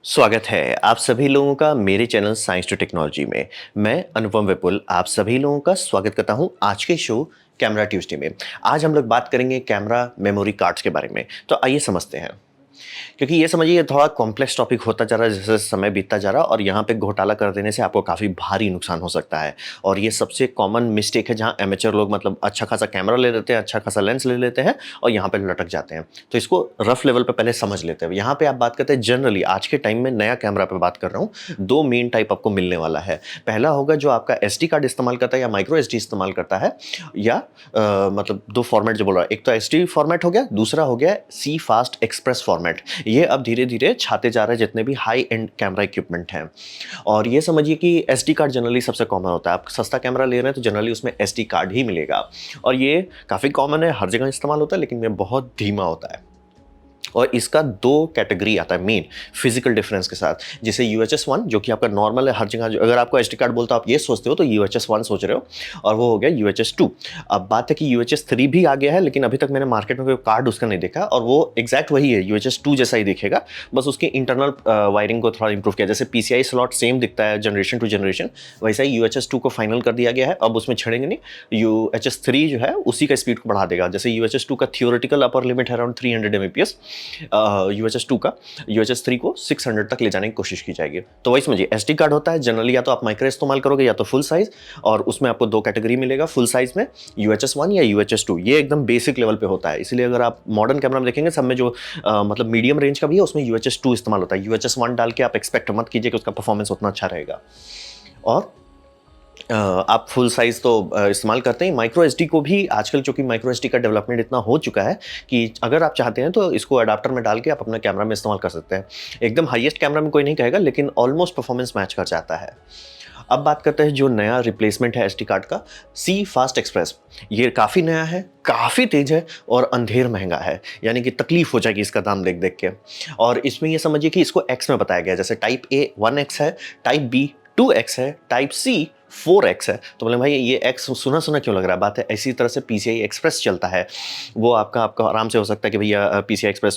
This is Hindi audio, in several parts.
स्वागत है आप सभी लोगों का मेरे चैनल साइंस टू टेक्नोलॉजी में। मैं अनुपम विपुल आप सभी लोगों का स्वागत करता हूं आज के शो कैमरा ट्यूसडे में। आज हम लोग बात करेंगे कैमरा मेमोरी कार्ड्स के बारे में। तो आइए समझते हैं, क्योंकि ये समझिए ये थोड़ा कॉम्प्लेक्स टॉपिक होता जा रहा है जैसे समय बीतता जा रहा है, और यहाँ पे घोटाला कर देने से आपको काफ़ी भारी नुकसान हो सकता है। और ये सबसे कॉमन मिस्टेक है जहाँ एमेचर लोग मतलब अच्छा खासा कैमरा ले लेते हैं, अच्छा खासा लेंस ले लेते हैं और यहाँ पे लटक जाते हैं। तो इसको रफ लेवल पे पहले समझ लेते हैं। यहाँ पे आप बात करते हैं जनरली आज के टाइम में नया कैमरा पे बात कर रहा हूँ। दो मेन टाइप आपको मिलने वाला है। पहला होगा जो आपका SD कार्ड इस्तेमाल करता है या माइक्रो SD इस्तेमाल करता है, या मतलब दो फॉर्मेट जो बोल रहा है, एक तो SD फॉर्मेट हो गया, दूसरा हो गया सी फास्ट एक्सप्रेस फॉर्मेट। ये अब धीरे धीरे छाते जा रहे हैं जितने भी हाई एंड कैमरा इक्विपमेंट हैं। और ये समझिए कि SD कार्ड जनरली सबसे कॉमन होता है। आप सस्ता कैमरा ले रहे हैं तो जनरली उसमें SD कार्ड ही मिलेगा, और ये काफ़ी कॉमन है, हर जगह इस्तेमाल होता है, लेकिन ये बहुत धीमा होता है। और इसका दो कैटेगरी आता है मेन फिजिकल डिफरेंस के साथ, जैसे UHS-1 जो कि आपका नॉर्मल है हर जगह। अगर आपको SD कार्ड बोलता है आप ये सोचते हो तो UHS-1 सोच रहे हो, और वो हो गया UHS-2। अब बात है कि UHS-3 भी आ गया है, लेकिन अभी तक मैंने मार्केट में कोई कार्ड उसका नहीं देखा, और वो एग्जैक्ट वही है, UHS-2 जैसा ही दिखेगा, बस उसकी इंटरनल वायरिंग को थोड़ा इंप्रूव किया। जैसे PCI स्लॉट सेम दिखता है जनरेशन टू जनरेशन, वैसा ही UHS-2 को फाइनल कर दिया गया है। अब उसमें छेड़ेंगे नहीं, UHS-3 जो है उसी का स्पीड को बढ़ा देगा। जैसे UHS-2 का थियोरेटिकल अपर लिमिट है अराउंड 300 Mbps, UHS-2 का UHS-3 को 600 तक ले जाने की कोशिश की जाएगी। तो वही समझिए SD कार्ड होता है जनरली, या तो आप माइक्रो इस्तेमाल करोगे या तो फुल साइज, और उसमें आपको दो कैटेगरी मिलेगा फुल साइज में, UHS-1 या UHS-2। ये एकदम बेसिक लेवल पे होता है, इसलिए अगर आप मॉडर्न कैमरा में देखेंगे सब में जो मतलब मीडियम रेंज का भी है उसमें UHS-2 इस्तेमाल होता है। UHS-1 डाल के आप एक्सपेक्ट मत कीजिए कि उसका परफॉर्मेंस उतना अच्छा रहेगा। और आप फुल साइज़ तो इस्तेमाल करते हैं। माइक्रो SD को भी आजकल, चूँकि माइक्रो SD का डेवलपमेंट इतना हो चुका है कि अगर आप चाहते हैं तो इसको अडाप्टर में डाल के आप अपना कैमरा में इस्तेमाल कर सकते हैं। एकदम हाईएस्ट कैमरा में कोई नहीं कहेगा, लेकिन ऑलमोस्ट परफॉर्मेंस मैच कर जाता है। अब बात करते हैं जो नया रिप्लेसमेंट है SD कार्ड का, सी फास्ट एक्सप्रेस। ये काफ़ी नया है, काफ़ी तेज़ है और अंधेर महंगा है, यानी कि तकलीफ हो जाएगी इसका दाम देख देख के। और इसमें ये समझिए कि इसको X में बताया गया है, जैसे टाइप A 1X है, टाइप B 2X है, टाइप C 4X है। तो बोले भाई ये X सुना सुना क्यों लग रहा है? बात है इसी तरह से PCI एक्सप्रेस चलता है, वो आपका आराम से हो सकता है कि भैया PCI एक्सप्रेस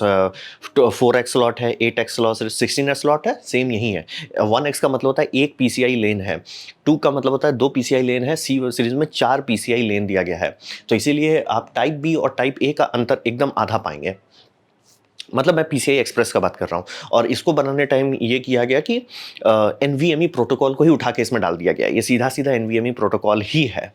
4X स्लॉट है, 8X स्लॉट है, 16X स्लॉट है, सेम यही है। 1X का मतलब होता है एक PCI लेन है, 2 का मतलब होता है 2 PCI लेन है, C सीरीज में 4 PCI लेन दिया गया है। तो इसीलिए आप टाइप B और टाइप A का अंतर एकदम आधा पाएंगे। मतलब मैं PCI एक्सप्रेस का बात कर रहा हूँ, और इसको बनाने टाइम ये किया गया कि NVMe प्रोटोकॉल को ही उठा के इसमें डाल दिया गया। ये सीधा सीधा NVMe प्रोटोकॉल ही है,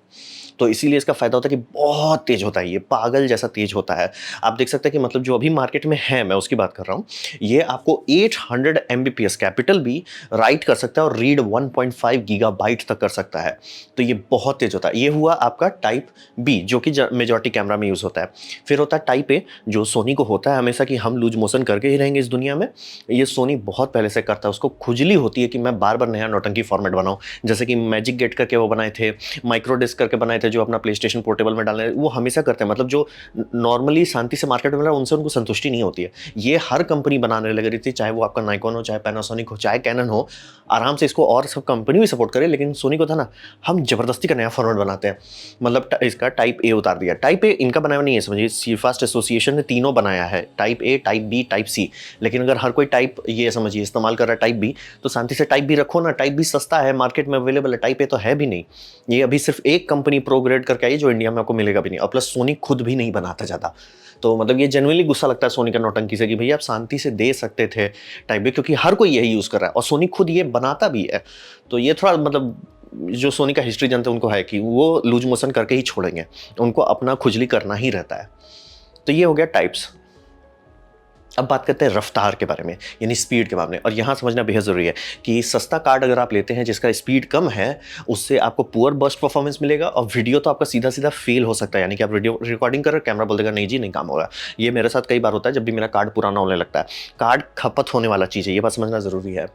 तो इसीलिए इसका फ़ायदा होता है कि बहुत तेज़ होता है, ये पागल जैसा तेज़ होता है। आप देख सकते हैं कि मतलब जो अभी मार्केट में है, मैं उसकी बात कर रहा हूँ, ये आपको 800 Mbps कैपिटल B राइट कर सकता है और रीड 1.5 गीगाबाइट तक कर सकता है। तो ये बहुत तेज़ होता है। ये हुआ आपका टाइप B जो कि मेजॉरिटी कैमरा में यूज़ होता है। फिर होता है टाइप A जो सोनी को होता है हमेशा कि हम लूज मोशन करके ही रहेंगे इस दुनिया में। ये सोनी बहुत पहले से करता है, उसको खुजली होती है कि मैं बार बार नया नौटंकी फॉर्मेट बनाऊँ। जैसे कि मैजिक गेट करके वो बनाए थे, माइक्रो डिस्क करके बनाए थे जो अपना प्लेस्टेशन पोर्टेबल में डालने, वो हमेशा करते हैं। मतलब जो नॉर्मली शांति से मार्केट में मिल रहा है उनसे उनको संतुष्टि नहीं होती है। ये हर कंपनी बनाने लग रही थी, चाहे वो आपका नाइकॉन हो, चाहे पैनासोनिक हो, चाहे कैनन हो, आराम से इसको और सब कंपनी भी सपोर्ट करे। लेकिन सोनी को था ना, हम जबरदस्ती का नया फॉर्मेट बनाते हैं, मतलब इसका टाइप A उतार दिया। टाइप A इनका बनाया नहीं है, समझिए सी फास्ट एसोसिएशन ने तीनों बनाया है, type A, type B, type C। लेकिन अगर हर कोई टाइप ये समझिए इस्तेमाल कर रहा है टाइप B, तो शांति से टाइप B रखो ना। टाइप B सस्ता है, मार्केट में अवेलेबल है, टाइप A तो है भी नहीं। ये अभी सिर्फ एक कंपनी प्रोग्रेड करके आई जो इंडिया में आपको मिलेगा भी नहीं, और प्लस सोनी खुद भी नहीं बनाता ज़्यादा। तो मतलब ये जेन्युइनली गुस्सा लगता है सोनी का नौटंकी से कि भैया आप शांति से दे सकते थे टाइप B, क्योंकि हर कोई यही यूज़ कर रहा है और सोनी खुद ये बनाता भी है। तो ये थोड़ा मतलब जो सोनी का हिस्ट्री जानते हैं उनको है कि वो लूज मोशन करके ही छोड़ेंगे, उनको अपना खुजली करना ही रहता है। तो ये हो गया टाइप्स। अब बात करते हैं रफ्तार के बारे में, यानी स्पीड के बारे में। और यहाँ समझना बेहद ज़रूरी है कि सस्ता कार्ड अगर आप लेते हैं जिसका स्पीड कम है, उससे आपको पुअर बर्स्ट परफॉर्मेंस मिलेगा, और वीडियो तो आपका सीधा सीधा फेल हो सकता है। यानी कि आप वीडियो रिकॉर्डिंग कर रहे, कैमरा बोल देगा नहीं जी नहीं काम होगा। ये मेरे साथ कई बार होता है जब भी मेरा कार्ड पुराना होने लगता है। कार्ड खपत होने वाला चीज़ है, ये बात समझना ज़रूरी है।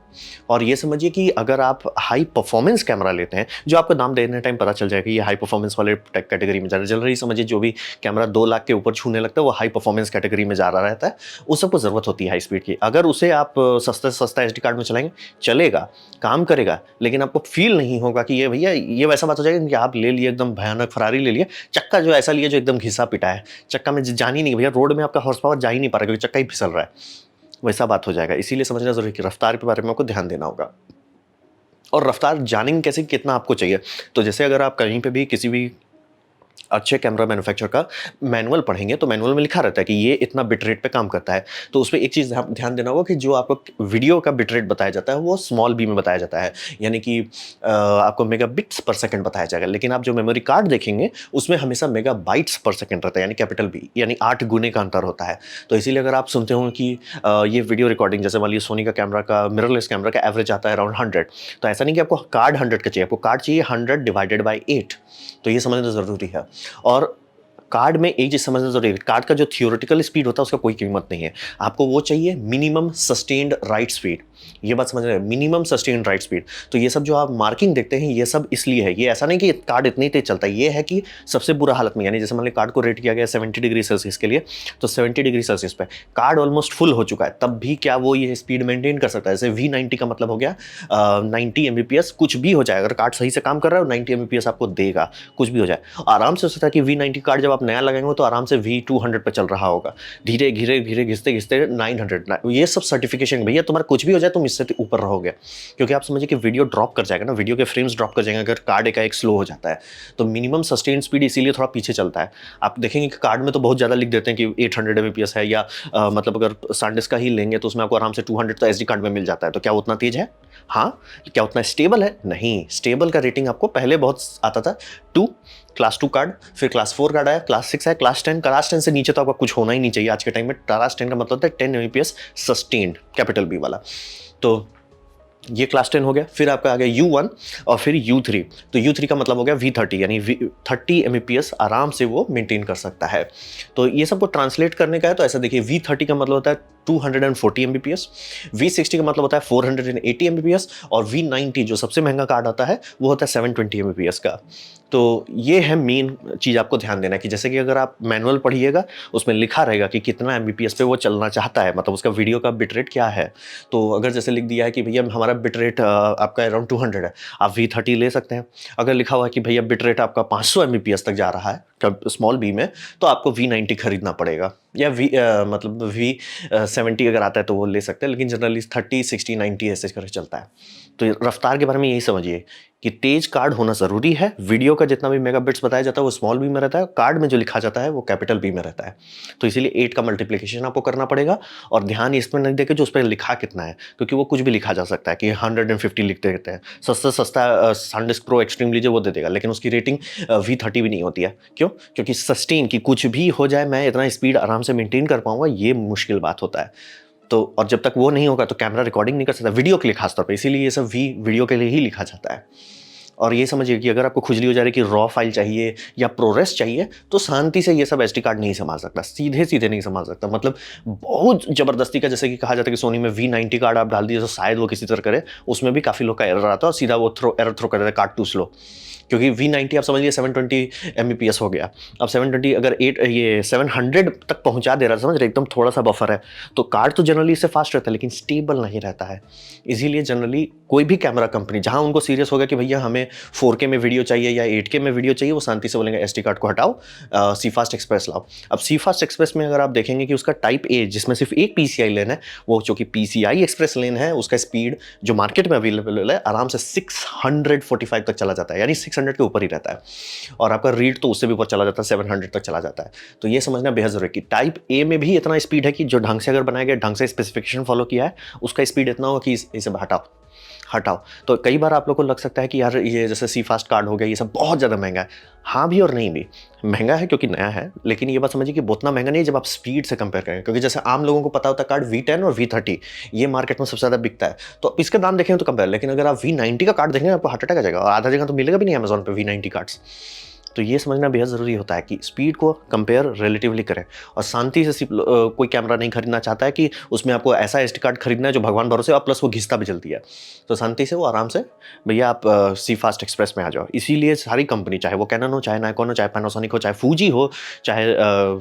और ये समझिए कि अगर आप हाई परफॉर्मेंस कैमरा लेते हैं, जो आपको दाम देने टाइम पता चल जाएगा ये हाई परफॉर्मेंस वाले कैटेगरी में जा रहा है। जनरली समझिए जो भी कैमरा 2 लाख के ऊपर छूने लगता है वो हाई परफॉर्मेंस कैटेगरी में जा रहा रहता है, उस सबको ज़रूरत होती है हाई स्पीड की। अगर उसे आप सस्ता से सस्ता SD कार्ड में चलाएंगे, चलेगा, काम करेगा, लेकिन आपको फील नहीं होगा कि ये भैया ये वैसा बात हो जाएगा कि आप ले लिए एकदम भयानक फरारी ले लिए, चक्का जो ऐसा लिया जो एकदम घिसा पिटा है, चक्का में जान ही नहीं भैया, रोड में आपका हॉर्स पावर जा ही नहीं पा रहा क्योंकि चक्का ही फिसल रहा है। वैसा बात हो जाएगा। इसीलिए समझना ज़रूरी है कि रफ्तार के बारे में आपको ध्यान देना होगा। और रफ्तार जानेंगे कैसे, कितना आपको चाहिए। तो जैसे अगर आप कहीं पे भी किसी भी अच्छे कैमरा मैन्युफैक्चरर का मैनुअल पढ़ेंगे तो मैनुअल में लिखा रहता है कि ये इतना बिट रेट पे काम करता है। तो उसपे एक चीज़ ध्यान देना होगा कि जो आपको वीडियो का बिट रेट बताया जाता है वो स्मॉल बी में बताया जाता है, यानी कि आपको मेगाबिट्स पर सेकंड बताया जाएगा। लेकिन आप जो मेमोरी कार्ड देखेंगे उसमें हमेशा मेगाबाइट्स पर सेकंड रहता है, यानी कैपिटल बी, यानी 8 गुने का अंतर होता है। तो इसीलिए अगर आप सुनते हो कि ये वीडियो रिकॉर्डिंग, जैसे मान लीजिए सोनी का कैमरा का मिररलेस कैमरा का एवरेज आता है अराउंड 100, तो ऐसा नहीं कि आपको कार्ड 100 का चाहिए, आपको कार्ड चाहिए 100 डिवाइडेड बाई 8। तो ये समझना ज़रूरी है। और कार्ड में एक चीज समझना जरूरी है, कार्ड का जो थियोरेटिकल स्पीड होता है उसका कोई कीमत नहीं है। आपको वो चाहिए मिनिमम सस्टेन्ड राइट स्पीड। ये बात समझ रहे हैं, मिनिमम सस्टेन्ड राइट स्पीड। तो ये सब जो आप मार्किंग देखते हैं ये सब इसलिए है, ये ऐसा नहीं कि कार्ड इतनी तेज चलता है, ये है कि सबसे बुरा हालत में, यानी जैसे मान लीजिए कार्ड को रेट किया गया 70 डिग्री सेल्सियस के लिए, तो 70 डिग्री सेल्सियस पे कार्ड ऑलमोस्ट फुल हो चुका है, तब भी क्या वो ये स्पीड मेंटेन कर सकता है। जैसे V90 का मतलब हो गया 90 Mbps, कुछ भी हो जाए, अगर कार्ड सही से काम कर रहा है 90 Mbps आपको देगा, कुछ भी हो जाए। आराम से हो सकता है कि V90 कार्ड जब आप नया लगाएंगे तो आराम से V200 पे चल रहा होगा, धीरे धीरे धीरे घिसते घिसते 900। ये सब सर्टिफिकेशन, भैया तुम्हारा कुछ भी हो जाए तुम इससे ऊपर रहोगे, क्योंकि आप समझिए कि वीडियो ड्रॉप कर जाएगा ना, वीडियो के फ्रेम्स ड्रॉप कर जाएंगे अगर कार्ड एक स्लो हो जाता है। तो मिनिमम सस्टेन स्पीड इसीलिए थोड़ा पीछे चलता है। आप देखेंगे कि कार्ड में तो बहुत ज़्यादा लिख देते हैं कि 800 Mbps है, या मतलब अगर SanDisk का ही लेंगे तो उसमें आपको आराम से 200 तो SD कार्ड में मिल जाता है। तो क्या उतना तेज है? हाँ। क्या उतना स्टेबल है? नहीं। स्टेबल का रेटिंग आपको पहले बहुत आता था 2, क्लास 2 कार्ड, फिर क्लास 4 कार्ड आया, क्लास 6 आया, क्लास 10। क्लास 10 से नीचे तो आपका कुछ होना ही नहीं चाहिए आज के टाइम में। क्लास 10 का मतलब होता है 10 Mbps सस्टेन्ड, कैपिटल बी वाला। तो ये क्लास 10 हो गया। फिर आपका आ गया U1 और फिर U3। तो U3 का मतलब हो गया V30, यानी 30 Mbps आराम से वो मेंटेन कर सकता है। तो ये सबको ट्रांसलेट करने का है तो ऐसा देखिए, V30 का मतलब होता है 240 Mbps, V60 का मतलब होता है 480 Mbps, और V90 जो सबसे महंगा कार्ड आता है वो होता है 720 Mbps का। तो ये है मेन चीज़ आपको ध्यान देना है कि जैसे कि अगर आप मैनुअल पढ़िएगा उसमें लिखा रहेगा कि कितना Mbps पे वो चलना चाहता है, मतलब उसका वीडियो का बिट रेट क्या है। तो अगर जैसे लिख दिया है कि भैया हमारा बिट रेट आपका अराउंड 200 है, आप V30 ले सकते हैं। अगर लिखा हुआ है कि भैया बिट रेट आपका 500 Mbps तक जा रहा है स्मॉल बी में, तो आपको V90 खरीदना पड़ेगा, या मतलब V70 अगर आता है तो वो ले सकते हैं, लेकिन जनरली 30, 60, 90 ऐसे करके चलता है। तो रफ्तार के बारे में यही समझिए कि तेज कार्ड होना ज़रूरी है। वीडियो का जितना भी मेगाबिट्स बताया जाता है वो स्मॉल बी में रहता है, कार्ड में जो लिखा जाता है वो कैपिटल बी में रहता है। तो इसीलिए 8 का मल्टीप्लिकेशन आपको करना पड़ेगा, और ध्यान इसमें नहीं देके जो उस पर लिखा कितना है, क्योंकि वो कुछ भी लिखा जा सकता है कि 150 लिख देते हैं। सस्ता सस्ता SanDisk Pro एक्सट्रीम लीजिए, वो दे देगा, लेकिन उसकी रेटिंग V30 भी नहीं होती है। क्यों? क्योंकि सस्टेन की कुछ भी हो जाए मैं इतना स्पीड आराम से मेंटेन कर पाऊंगा, ये मुश्किल बात होता है। तो और जब तक वो नहीं होगा तो कैमरा रिकॉर्डिंग नहीं कर सकता, वीडियो के लिए खासतौर पे, इसीलिए ये सब वीडियो के लिए ही लिखा जाता है। और ये समझिए कि अगर आपको खुजली हो जा रही है कि रॉ फाइल चाहिए या प्रोरेस चाहिए, तो शांति से ये सब SD कार्ड नहीं संभाल सकता, सीधे सीधे नहीं संभाल सकता। मतलब बहुत ज़बरदस्ती का, जैसे कि कहा जाता है कि सोनी में V90 कार्ड आप डाल दीजिए तो शायद वो किसी तरह करे, उसमें भी काफ़ी लोग का एरर आता है और सीधा वो एरर थ्रो कर देता है, कार्ड टू स्लो। क्योंकि V90 आप समझिए 720 Mbps हो गया। अब 720 अगर 700 तक पहुंचा दे रहा है, समझ रहे, एकदम थोड़ा सा बफर है, तो कार्ड तो जनरली इससे फास्ट रहता है लेकिन स्टेबल नहीं रहता है। इसीलिए जनरली कोई भी कैमरा कंपनी जहां उनको सीरियस होगा कि भैया हमें 4K में वीडियो चाहिए या 8K में वीडियो चाहिए, वो शांति से बोलेंगे SD कार्ड को हटाओ, CFast एक्सप्रेस लाओ। अब CFast एक्सप्रेस में अगर आप देखेंगे कि उसका टाइप A जिसमें सिर्फ एक PCI लेन है, वो जो कि PCI एक्सप्रेस लेन है, उसका स्पीड जो मार्केट में अवेलेबल है आराम से 645 तक चला जाता है, यानी 600 के ऊपर ही रहता है। और आपका रीड तो उससे भी ऊपर चला जाता है, 700 तक चला जाता है। तो ये समझना बेहद जरूरी है कि टाइप A में भी इतना स्पीड है कि जो ढंग से अगर बनाया गया, ढंग से स्पेसिफिकेशन फॉलो किया है, उसका स्पीड इतना होगा कि इसे हटाओ हटाओ। तो कई बार आप लोग को लग सकता है कि यार ये जैसे CFast कार्ड हो गया, ये सब बहुत ज़्यादा महंगा है। हाँ भी और नहीं भी। महंगा है क्योंकि नया है, लेकिन ये बात समझिए कि उतना महंगा नहीं है जब आप स्पीड से कंपेयर करें। क्योंकि जैसे आम लोगों को पता होता है कार्ड V10 और V30 ये मार्केट में सबसे ज़्यादा बिकता है, तो इसके दाम देखें तो कंपेयर। लेकिन अगर आप V90 का कार्ड देखेंगे आपको हार्ट अटैक आ जाएगा, और आधा जगह तो मिलेगा भी नहीं अमेजोन पर V90 कार्ड्स। तो ये समझना बेहद ज़रूरी होता है कि स्पीड को कंपेयर रिलेटिवली करें, और शांति से कोई कैमरा नहीं खरीदना चाहता है कि उसमें आपको ऐसा SD कार्ड खरीदना है जो भगवान भरोसे, और प्लस वो घिसता भी जल्दी है। तो शांति से वो आराम से भैया आप CFast एक्सप्रेस में आ जाओ। इसीलिए सारी कंपनी, चाहे वो कैनन हो, चाहे नाइकॉन हो, चाहे पैनासोनिक हो, चाहे फूजी हो, चाहे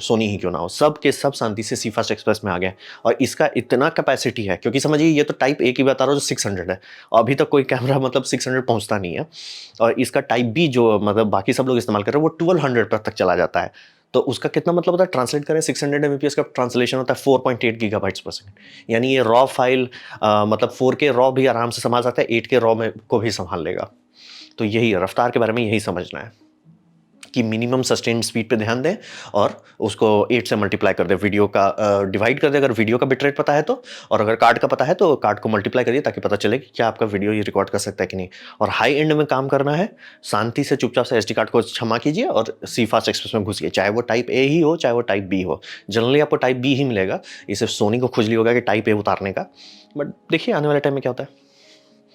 सोनी ही क्यों ना हो, सब के सब शांति से CFast एक्सप्रेस में आ गए। और इसका इतना कैपेसिटी है, क्योंकि समझिए ये तो टाइप A की बता रहा हूँ जो 600 है, अभी तक कोई कैमरा मतलब 600 पहुँचता नहीं है। और इसका टाइप B जो मतलब बाकी सब लोग इस्तेमाल कर रहे हैं वो 1200 तक चला जाता है। तो उसका कितना मतलब होता है, ट्रांसलेट करें 600 Mbps का ट्रांसलेशन होता है 4.8 गीगाबाइट्स पर सेकंड। यानी ये रॉ फाइल मतलब 4K रॉ भी आराम से संभाल सकता है, 8K रॉ में को भी संभाल लेगा। तो यही रफ्तार के बारे में यही समझना है कि मिनिमम सस्टेन स्पीड पे ध्यान दें और उसको 8 से मल्टीप्लाई कर दें, वीडियो का डिवाइड कर दें अगर वीडियो का बिट रेट पता है तो, और अगर कार्ड का पता है तो कार्ड को मल्टीप्लाई करिए ताकि पता चले कि क्या आपका वीडियो ये रिकॉर्ड कर सकता है कि नहीं। और हाई एंड में काम करना है, शांति से चुपचाप से SD कार्ड को क्षमा कीजिए और सी फास्ट एक्सप्रेस में घुसिए, चाहे वो टाइप ए ही हो चाहे वो टाइप बी हो। जनरली आपको टाइप बी ही मिलेगा, इसे सोनी को खुजली होगा कि टाइप ए उतारने का, बट देखिए आने वाले टाइम में क्या होता है।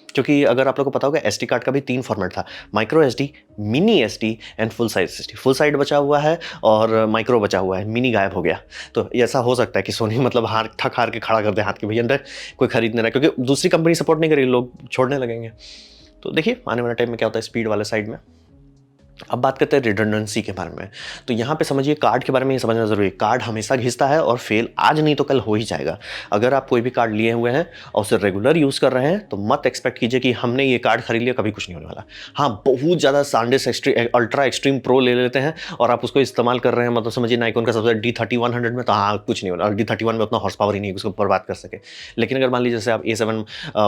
क्योंकि अगर आप लोगों को पता होगा SD कार्ड का भी 3 फॉर्मेट था, micro SD, mini SD and full size SD। Full side बचा हुआ है और माइक्रो बचा हुआ है, मिनी गायब हो गया। तो ऐसा हो सकता है कि सोनी मतलब हार के खड़ा कर दे हाथ के, भैया अंदर कोई खरीदने रहा, क्योंकि दूसरी कंपनी सपोर्ट नहीं करेगी, लोग छोड़ने लगेंगे। तो देखिए आने वाले टाइम में क्या होता है स्पीड वाले साइड में। अब बात करते हैं रिडंडेंसी के बारे में। तो यहाँ पे समझिए कार्ड के बारे में ये समझना जरूरी है, कार्ड हमेशा घिसता है और फेल आज नहीं तो कल हो ही जाएगा। अगर आप कोई भी कार्ड लिए हुए हैं और उसे रेगुलर यूज़ कर रहे हैं तो मत एक्सपेक्ट कीजिए कि हमने ये कार्ड खरीद लिया कभी कुछ नहीं होने वाला। हाँ, बहुत ज़्यादा SanDisk अल्ट्रा एक्सट्रीम प्रो ले लेते हैं और आप उसको इस्तेमाल कर रहे हैं, मतलब समझिए नाइकोन का सबसे D3100 में, तो हाँ कुछ नहीं होना, D31 में उतना हॉर्स पावर ही नहीं है उसको बर्बाद कर सके। लेकिन अगर मान लीजिए जैसे आप A7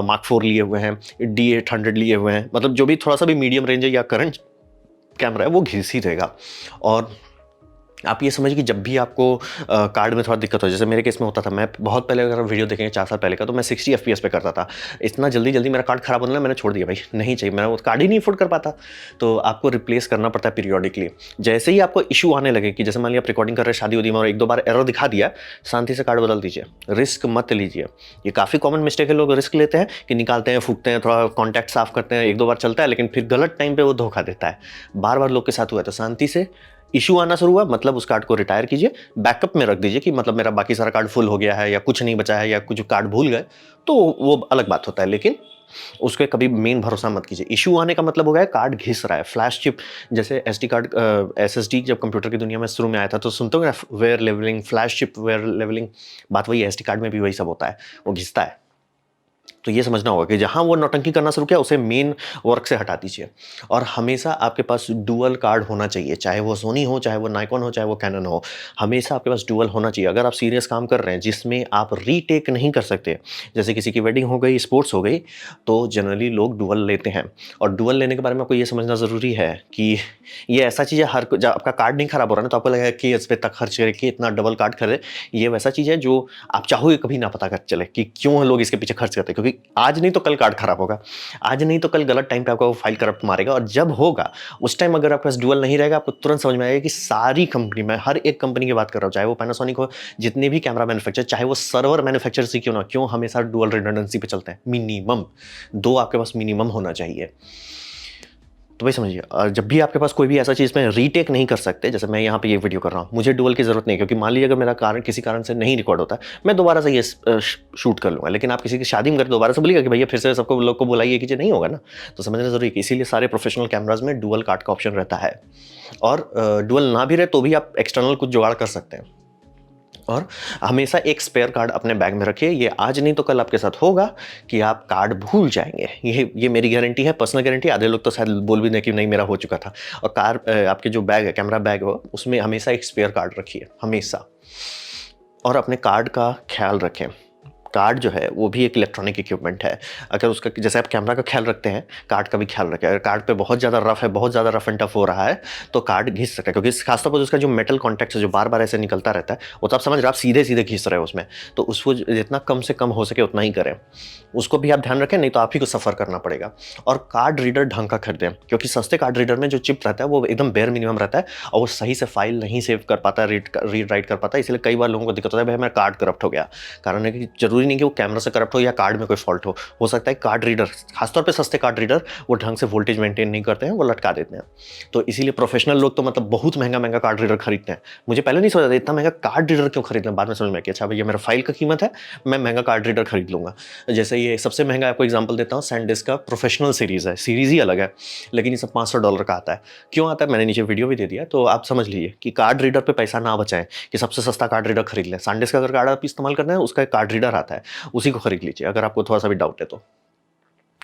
Mark IV लिए हुए हैं, D800 लिए हुए हैं, मतलब जो भी थोड़ा सा भी मीडियम रेंज है या करंट कैमरा है वो घिस ही रहेगा। और आप ये समझिए कि जब भी आपको कार्ड में थोड़ा दिक्कत हो, जैसे मेरे केस में होता था, मैं बहुत पहले अगर वीडियो देखेंगे 4 साल पहले का, तो मैं 60 FPS पे करता था। इतना जल्दी जल्दी मेरा कार्ड खराब होने लगा, मैंने छोड़ दिया, भाई नहीं चाहिए, मैं वो कार्ड ही नहीं अफोर्ड कर पाता। तो आपको रिप्लेस करना पड़ता है पीरियोडिकली। जैसे ही आपको इशू आने लगे कि जैसे मान लिया आप रिकॉर्डिंग कर रहे हैं शादी उदी में और 1-2 बार एरर दिखा दिया, शांति से कार्ड बदल दीजिए, रिस्क मत लीजिए। ये काफ़ी कॉमन मिस्टेक है, लोग रिस्क लेते हैं कि निकालते हैं, फूकते हैं, थोड़ा कॉन्टैक्ट साफ करते हैं, 1-2 बार चलता है, लेकिन फिर गलत टाइम पर वो धोखा देता है। बार बार लोग के साथ हुआ है। तो शांति से इशू आना शुरू हुआ मतलब उस कार्ड को रिटायर कीजिए, बैकअप में रख दीजिए कि मतलब मेरा बाकी सारा कार्ड फुल हो गया है या कुछ नहीं बचा है या कुछ कार्ड भूल गए, तो वो अलग बात होता है। लेकिन उसके कभी मेन भरोसा मत कीजिए। इशू आने का मतलब हो गया कार्ड घिस रहा है। फ्लैश चिप जैसे SD कार्ड, SSD जब कंप्यूटर की दुनिया में शुरू में आया था तो सुनते हो ना, wear levelling, flash chip wear levelling, बात वही है। SD कार्ड में भी वही सब होता है, वो घिसता है। तो ये समझना होगा कि जहां वो नौटंकी करना शुरू किया उसे मेन वर्क से हटा दीजिए। और हमेशा आपके पास डुअल कार्ड होना चाहिए, चाहे वो सोनी हो, चाहे वो नाइकॉन हो, चाहे वो कैनन हो, हमेशा आपके पास डुअल होना चाहिए। अगर आप सीरियस काम कर रहे हैं जिसमें आप रीटेक नहीं कर सकते, जैसे किसी की वेडिंग हो गई, स्पोर्ट्स हो गई, तो जनरली लोग डुअल लेते हैं। और डुअल लेने के बारे में आपको ये समझना ज़रूरी है कि ये ऐसा चीज़ है, हर जब आपका कार्ड नहीं खराब हो रहा है तो आपको लगेगा कि इस पर तक खर्च करके इतना डबल कार्ड खरीदे। ये वैसा चीज़ है जो आप चाहोगे कभी ना पता कर चले कि क्यों लोग इसके पीछे खर्च करते हैं, क्योंकि आज नहीं तो कल कार्ड खराब होगा, आज नहीं तो कल गलत टाइम पे आपका वो फाइल करप्ट मारेगा। और जब होगा उस टाइम अगर आपके पास डुअल नहीं रहेगा, आपको तुरंत समझ में आएगा कि सारी कंपनी, मैं हर एक कंपनी की बात कर रहा हूँ, चाहे वो पैनासोनिक हो, जितने भी कैमरा मैन्युफैक्चर, चाहे वो सर्वर मैन्युफैक्चर से क्यों ना, क्यों हमेशा डुअल रिडंडेंसी पे चलते हैं। मिनिमम 2 आपके पास मिनिमम होना चाहिए। तो भाई समझिए, और जब भी आपके पास कोई भी ऐसा चीज़ में रीटेक नहीं कर सकते, जैसे मैं यहाँ पे ये वीडियो कर रहा हूँ, मुझे डुअल की जरूरत नहीं, क्योंकि मान लीजिए अगर मेरा कारण किसी कारण से नहीं रिकॉर्ड होता, मैं दोबारा से ये शूट कर लूँगा। लेकिन आप किसी की शादी में कर दोबारा से बोलिएगा कि भैया फिर से सबको लोग को बुलाइए कीजिए, नहीं होगा ना। तो समझना जरूरी है कि इसीलिए सारे प्रोफेशनल कैमराज में डुअल कार्ड का ऑप्शन रहता है। और डुअल ना भी रहे तो भी आप एक्सटर्नल कुछ जुगाड़ कर सकते हैं। और हमेशा एक स्पेयर कार्ड अपने बैग में रखिए। ये आज नहीं तो कल आपके साथ होगा कि आप कार्ड भूल जाएंगे। ये मेरी गारंटी है, पर्सनल गारंटी। आधे लोग तो शायद बोल भी दें कि नहीं मेरा हो चुका था। और आपके जो बैग है, कैमरा बैग हो, उसमें हमेशा एक स्पेयर कार्ड रखिए, हमेशा। और अपने कार्ड का ख्याल रखें। कार्ड जो है वो भी एक इलेक्ट्रॉनिक इक्विपमेंट है। अगर उसका, जैसे आप कैमरा का ख्याल रखते हैं, कार्ड का भी ख्याल रखें। अगर कार्ड पे बहुत ज़्यादा रफ है, बहुत ज़्यादा रफ एंड टफ हो रहा है, तो कार्ड घिस सकता है। क्योंकि खासतौर पर उसका जो मेटल कॉन्टैक्ट है, जो बार बार ऐसे निकलता रहता है, वो तो आप समझ रहे, आप सीधे सीधे घिस रहे हो उसमें, तो उसको जितना कम से कम हो सके उतना ही करें। उसको भी आप ध्यान रखें, नहीं तो आप ही को सफ़र करना पड़ेगा। और कार्ड रीडर ढंग का खरीदें, क्योंकि सस्ते कार्ड रीडर में जो चिप रहता है वो एकदम बेयर मिनिमम रहता है और वो सही से फाइल नहीं सेव कर पाता, रीड राइट कर पाता है। इसलिए कई बार लोगों को दिक्कत होता है, भाई मेरा कार्ड करप्ट हो गया। कारण है कि जरूरी नहीं कि वो कैमरा से करप्ट हो या कार्ड में कोई फॉल्ट हो सकता है कार्ड रीडर, खासतौर पे सस्ते कार्ड रीडर, वो ढंग से वोल्टेज मेंटेन नहीं करते हैं, वो लटका देते हैं। तो इसीलिए प्रोफेशनल लोग तो मतलब बहुत महंगा महंगा कार्ड रीडर खरीदते हैं। मुझे पहले नहीं समझ आता इतना महंगा कार्ड रीडर क्यों खरीदना, बाद में समझ में कि अच्छा भैया मेरा फाइल का कीमत है, मैं महंगा कार्ड रीडर खरीद लूंगा। जैसे ये सबसे महंगा आपको एग्जांपल देता हूँ, SanDisk का प्रोफेशनल सीरीज है, सीरीज ही अलग है, लेकिन ये सब $500 का आता है। क्यों आता है, मैंने नीचे वीडियो भी दे दिया, तो आप समझ लीजिए कि कार्ड रीडर पे पैसा ना बचाएं कि सबसे सस्ता कार्ड रीडर खरीद लें। SanDisk का अगर कार्ड आप इस्तेमाल करना है, उसका एक कार्ड रीडर आता है, उसी को खरीद लीजिए अगर आपको थोड़ा सा भी डाउट है तो।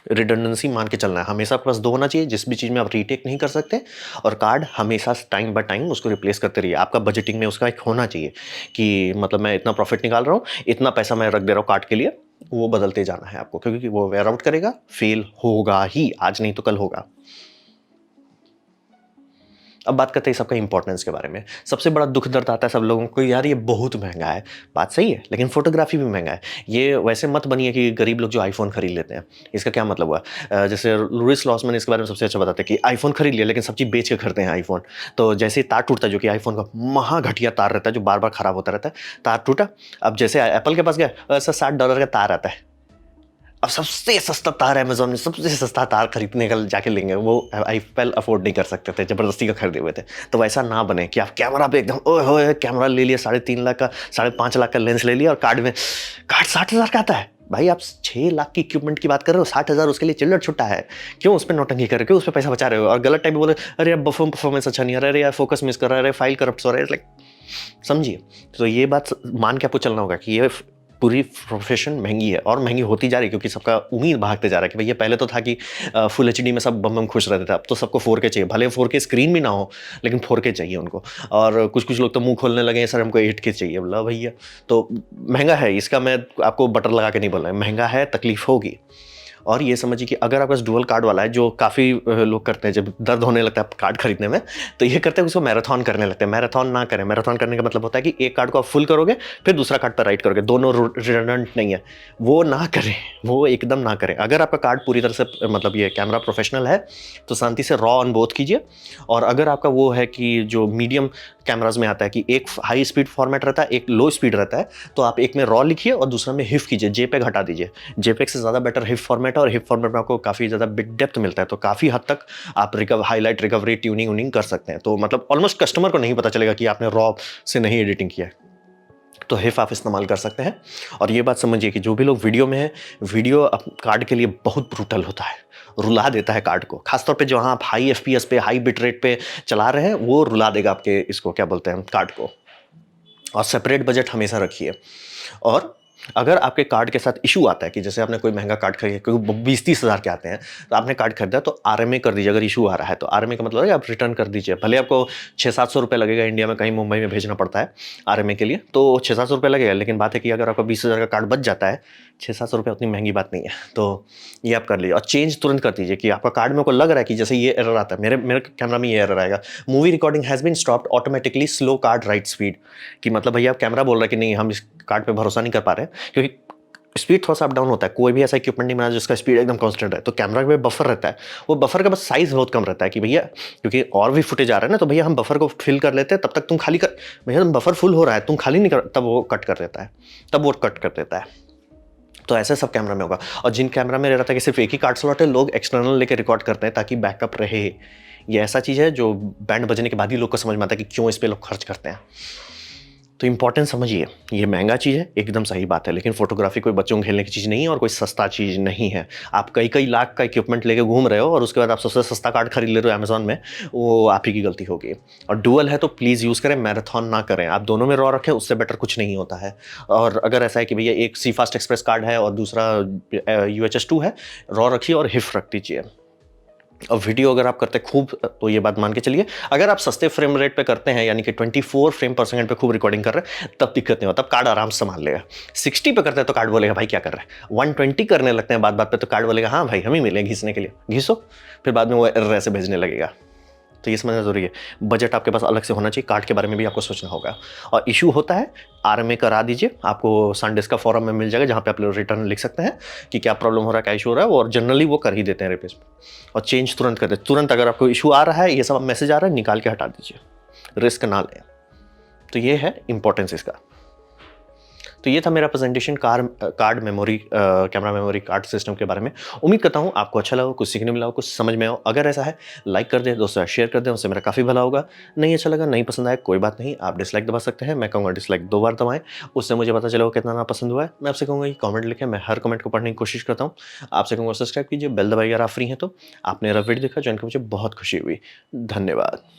रिडंडेंसी मान के चलना है, हमेशा आपके पास 2 होना चाहिए, जिस भी चीज़ में आप रीटेक नहीं कर सकते, और कार्ड हमेशा टाइम बाय टाइम उसको रिप्लेस करते रहिए। आपका बजटिंग में उसका एक होना चाहिए कि मतलब मैं इतना प्रॉफिट निकाल रहा हूँ, इतना पैसा मैं रख दे रहा हूँ कार्ड के लिए, वो बदलते जाना है आपको, क्योंकि वो वेयर आउट करेगा, फेल होगा ही, आज नहीं तो कल होगा। अब बात करते हैं सबका इंपॉर्टेंस के बारे में। सबसे बड़ा दुख दर्द आता है सब लोगों को, यार ये बहुत महंगा है। बात सही है, लेकिन फोटोग्राफी भी महंगा है। ये वैसे मत बनिए कि गरीब लोग जो आईफोन खरीद लेते हैं। इसका क्या मतलब हुआ? जैसे लुइस लॉसमैन इसके बारे में सबसे अच्छा बताते हैं कि आईफोन खरीद लिया, लेकिन सब चीज़ बेच के खरीदते हैं आईफोन। तो जैसे ही तार टूटता है, जो कि आईफोन का महा घटिया तार रहता है, जो बार बार खराब होता रहता है, तार टूटा। अब जैसे एप्पल के पास गया, सर $60 का तार आता है। अब सबसे सस्ता तार अमेज़न में, सबसे सस्ता तार खरीदने का जाके लेंगे, वो एप्पल अफ़ोर्ड नहीं कर सकते थे, ज़बरदस्ती का खरीदे हुए थे। तो वैसा ना बने कि आप कैमरा पे एकदम ओए होए कैमरा ले लिया, 3.5 लाख का, 5.5 लाख का लेंस ले लिया, और कार्ड में कार्ड 60,000 का आता है। भाई आप 6 लाख की इक्विपमेंट की बात कर रहे हो, 60,000 उसके लिए चिल्लर छुट्टा है। क्यों उस पे नौटंकी कर रहे हो? क्यों उस पे पैसा बचा रहे हो? और गलत टाइम पे बोले, अरे यार परफॉर्मेंस अच्छा नहीं आ रहा है, अरे यार फोकस मिस कर रहा है, अरे फाइल करप्ट हो रहा है, लाइक समझिए। तो ये बात मान के आपको चलना होगा कि ये पूरी प्रोफेशन महंगी है, और महंगी होती जा रही है, क्योंकि सबका उम्मीद भागते जा रहा है कि भैया पहले तो था कि फुल एचडी में सब बम बम खुश रहते थे, अब तो सबको 4K चाहिए, भले 4K स्क्रीन भी ना हो, लेकिन 4K चाहिए उनको। और कुछ कुछ लोग तो मुंह खोलने लगे हैं, सर हमको 8K चाहिए। बोला भैया तो महंगा है, इसका मैं आपको बटर लगा के नहीं बोल रहा, महंगा है, तकलीफ होगी। और ये समझिए कि अगर आपके पास डुअल कार्ड वाला है, जो काफ़ी लोग करते हैं, जब दर्द होने लगता है कार्ड खरीदने में, तो ये करते हैं उसको मैराथन करने लगते हैं। मैराथन ना करें। मैराथन करने का मतलब होता है कि एक कार्ड को आप फुल करोगे, फिर दूसरा कार्ड पर राइट करोगे, दोनों रिडंडेंट नहीं है, वो ना करें, वो एकदम ना करें। अगर आपका कार्ड पूरी तरह से मतलब ये कैमरा प्रोफेशनल है, तो शांति से रॉ ऑन बोथ कीजिए। और अगर आपका वो है कि जो मीडियम कैमराज में आता है कि एक हाई स्पीड फॉर्मेट रहता है, एक लो स्पीड रहता है, तो आप एक में रॉ लिखिए और दूसरा में हिफ कीजिए, जेपेग हटा दीजिए। जेपेग से ज़्यादा बेटर हिफ फॉर्मेट है, और हिफ फॉर्मेट में आपको काफ़ी ज़्यादा बिग डेप्थ मिलता है, तो काफ़ी हद तक आप हाईलाइट रिकवरी ट्यूनिंग उनिंग कर सकते हैं। तो मतलब ऑलमोस्ट कस्टमर को नहीं पता चलेगा कि आपने रॉ से नहीं एडिटिंग किया है। तो हिफ आप इस्तेमाल कर सकते हैं। और ये बात समझिए कि जो भी लोग वीडियो में हैं, वीडियो कार्ड के लिए बहुत ब्रूटल होता है, रुला देता है कार्ड को। खासतौर पे जो आप हाई एफपीएस पे, हाई बिट रेट पे चला रहे हैं, वो रुला देगा आपके इसको क्या बोलते हैं, कार्ड को। और सेपरेट बजट हमेशा रखिए। और अगर आपके कार्ड के साथ इशू आता है कि जैसे आपने कोई महंगा कार्ड खरीदा, क्योंकि 20-30 हज़ार के आते हैं, तो आपने कार्ड खरीदा, तो आरएमए कर दीजिए। अगर इशू आ रहा है तो आरएमए का मतलब है कि आप रिटर्न कर दीजिए। भले आपको 600-700 रुपये लगेगा, इंडिया में कहीं मुंबई में भेजना पड़ता है आरएमए के लिए, तो 600-700 रुपये लगेगा, लेकिन बात है कि अगर आपका 20,000 का कार्ड बच जाता है, 600-700 रुपये उतनी महंगी बात नहीं है। तो ये आप कर लीजिए, और चेंज तुरंत कर दीजिए कि आपका कार्ड में को लग रहा है कि जैसे ये एरर आता है, मेरे कैमरा में ये एरर आएगा, movie recording has been stopped automatically, slow card write speed. कि मतलब भैया आप कैमरा बोल रहा है कि नहीं हम इस कार्ड पे भरोसा नहीं कर पा रहे, क्योंकि स्पीड थोड़ा सा अप डाउन होता है। कोई भी ऐसा इक्विपमेंट नहीं बना जिसका स्पीड एकदम कांस्टेंट है। तो कैमरा में बफर रहता है, वो बफर का बस साइज बहुत कम रहता है कि भैया, क्योंकि और भी फुटेज आ रहा है ना, तो भैया हम बफर को फिल कर लेते हैं, तब तक तुम खाली कर, भैया तुम बफर फुल हो रहा है, तुम खाली नहीं कर, तब वो कट कर देता है, तब वो कट कर देता है। तो ऐसे सब कैमरा में होगा। और जिन कैमरा में रहता है कि सिर्फ एक ही कार्ड स्लॉट है, लोग एक्सटर्नल लेके रिकॉर्ड करते हैं ताकि बैकअप रहे। ये ऐसा चीज़ है जो बैंड बजने के बाद ही लोग को समझ में आता है कि क्यों इस पे लोग खर्च करते हैं। तो इंपॉर्टेंस समझिए, ये महंगा चीज़ है, एकदम सही बात है, लेकिन फोटोग्राफी कोई बच्चों को खेलने की चीज़ नहीं है, और कोई सस्ता चीज़ नहीं है। आप कई कई लाख का इक्विपमेंट लेके घूम रहे हो, और उसके बाद आप सबसे सस्ता कार्ड खरीद ले रहे हो अमेजोन में, वो आप ही की गलती होगी। और डुअल है तो प्लीज़ यूज़ करें, मैराथन ना करें। आप दोनों में रॉ रखें, उससे बेटर कुछ नहीं होता है। और अगर ऐसा है कि भैया एक सी फास्ट एक्सप्रेस कार्ड है और दूसरा UHS-2 है, रॉ रखिए और हिफ रख दीजिए। और वीडियो अगर आप करते खूब, तो ये बात मान के चलिए, अगर आप सस्ते फ्रेम रेट पे करते हैं, यानी कि 24 फ्रेम पर सेकंड पे खूब रिकॉर्डिंग कर रहे हैं, तब दिक्कत नहीं होता, तब कार्ड आराम से संभाल लेगा। 60 पे करते हैं तो कार्ड बोलेगा भाई क्या कर रहा है। 120 करने लगते हैं बात बात पे, तो कार्ड बोलेगा हाँ भाई हम ही मिले घिसने के लिए, घिसो। फिर बाद में वो एरर ऐसे भेजने लगेगा। तो ये समझना जरूरी है। बजट आपके पास अलग से होना चाहिए, कार्ड के बारे में भी आपको सोचना होगा। और इशू होता है, आरएमए करा दीजिए, आपको संडेस का फॉरम में मिल जाएगा, जहाँ पे आप लोग रिटर्न लिख सकते हैं कि क्या प्रॉब्लम हो रहा है, क्या इशू हो रहा है, और जनरली वो कर ही देते हैं रिप्लेस। और चेंज तुरंत कर देते, तुरंत अगर आपको इशू आ रहा है, ये सब मैसेज आ रहा है, निकाल के हटा दीजिए, रिस्क ना लें। तो ये है इंपॉर्टेंस इसका। तो ये था मेरा presentation card memory, camera memory card system के बारे में। उम्मीद करता हूँ आपको अच्छा लगा, कुछ सीखने मिला हो, कुछ समझ में आओ। अगर ऐसा है, लाइक कर दें, दोस्तों शेयर कर दें, उससे मेरा काफ़ी भला होगा। नहीं अच्छा लगा, नहीं पसंद आया, कोई बात नहीं, आप डिसलाइक दबा सकते हैं। मैं कहूँगा डिसलाइक 2 बार दबाएं, उससे मुझे पता चलेगा कितना ना पसंद हुआ है। मैं आपसे कहूँगा कि कॉमेंट लिखें, मैं हर कमेंट को पढ़ने की कोशिश करता हूँ। आपसे कहूँगा सब्सक्राइब कीजिए, बेल दबाइए अगर आप फ्री हैं तो। आपने मेरा वीडियो देखा, ज्वाइन कर मुझे बहुत खुशी हुई। धन्यवाद।